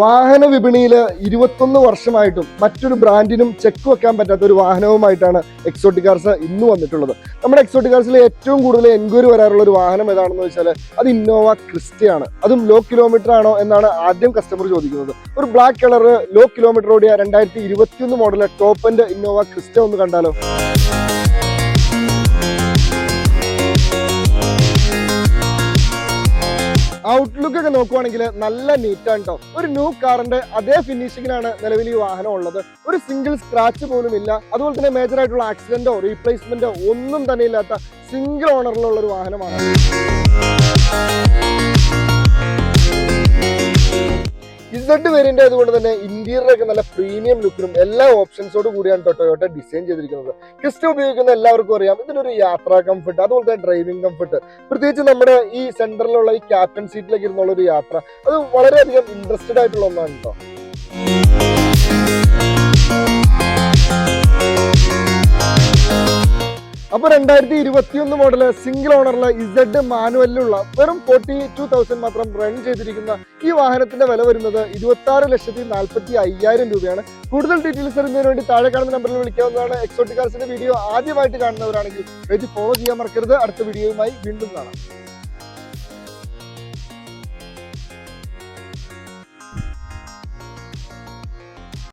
വാഹന വിപണിയിൽ 21 വർഷമായിട്ടും മറ്റൊരു ബ്രാൻഡിനും ചെക്ക് വെക്കാൻ പറ്റാത്ത ഒരു വാഹനവുമായിട്ടാണ് എക്സോട്ടിക് കാർസ് ഇന്ന് വന്നിട്ടുള്ളത്. നമ്മുടെ എക്സോട്ടിക് കാർസിൽ ഏറ്റവും കൂടുതൽ എൻക്വയറി വരാറുള്ള ഒരു വാഹനം ഏതാണെന്ന് വെച്ചാൽ അത് ഇന്നോവ ക്രിസ്റ്റയാണ്. അതും ലോ കിലോമീറ്റർ ആണോ എന്നാണ് ആദ്യം കസ്റ്റമർ ചോദിക്കുന്നത്. ഒരു ബ്ലാക്ക് കളർ ലോ കിലോമീറ്റർ ഓടിയ 2021 model top end Innova Crysta ഒന്ന് കണ്ടാലോ. ഔട്ട്ലുക്ക് ഒക്കെ നോക്കുവാണെങ്കിൽ നല്ല നീറ്റാണ് കേട്ടോ. ഒരു ന്യൂ കാറിന്റെ അതേ ഫിനിഷിങ്ങിനാണ് നിലവിൽ ഈ വാഹനം ഉള്ളത്. ഒരു സിംഗിൾ സ്ക്രാച്ച് പോലും ഇല്ല. അതുപോലെ തന്നെ മേജർ ആയിട്ടുള്ള ആക്സിഡന്റോ റീപ്ലേസ്മെന്റോ ഒന്നും തന്നെ ഇല്ലാത്ത സിംഗിൾ ഓണറിലുള്ള ഒരു വാഹനമാണ്. ഇസഡ് വേരിയന്റ് ആയതുകൊണ്ട് തന്നെ ഇന്റീരിയറൊക്കെ നല്ല പ്രീമിയം ലുക്കിലും എല്ലാ ഓപ്ഷൻസോട് കൂടിയാണ് ടൊയോട്ട ഡിസൈൻ ചെയ്തിരിക്കുന്നത്. ക്രിസ്റ്റ ഉപയോഗിക്കുന്ന എല്ലാവർക്കും അറിയാം ഇതിനൊരു യാത്രാ കംഫർട്ട്, അതുപോലെ തന്നെ ഡ്രൈവിംഗ് കംഫർട്ട്, പ്രത്യേകിച്ച് നമ്മുടെ ഈ സെന്ററിലുള്ള ഈ ക്യാപ്റ്റൻ സീറ്റിലേക്ക് ഇരുന്നുള്ള ഒരു യാത്ര അത് വളരെയധികം ഇൻട്രസ്റ്റഡ് ആയിട്ടുള്ള ഒന്നാണ് കേട്ടോ. അപ്പൊ 2021 മോഡല് സിംഗിൾ ഓണറിലെ ഇസഡ് മാനുവലിലുള്ള വെറും 42,000 മാത്രം റൺ ചെയ്തിരിക്കുന്ന ഈ വാഹനത്തിന്റെ വില വരുന്നത് 26,45,000 രൂപയാണ്. കൂടുതൽ ഡീറ്റെയിൽസ് അറിയുന്നതിന് വേണ്ടി താഴെ കാണുന്ന നമ്പറിൽ വിളിക്കാവുന്നതാണ്. എക്സോട്ടിക് കാർസിന്റെ വീഡിയോ ആദ്യമായിട്ട് കാണുന്നവരാണെങ്കിൽ പേജ് ഫോളോ ചെയ്യാൻ മറക്കരുത്. അടുത്ത വീഡിയോയുമായി വീണ്ടും കാണാം.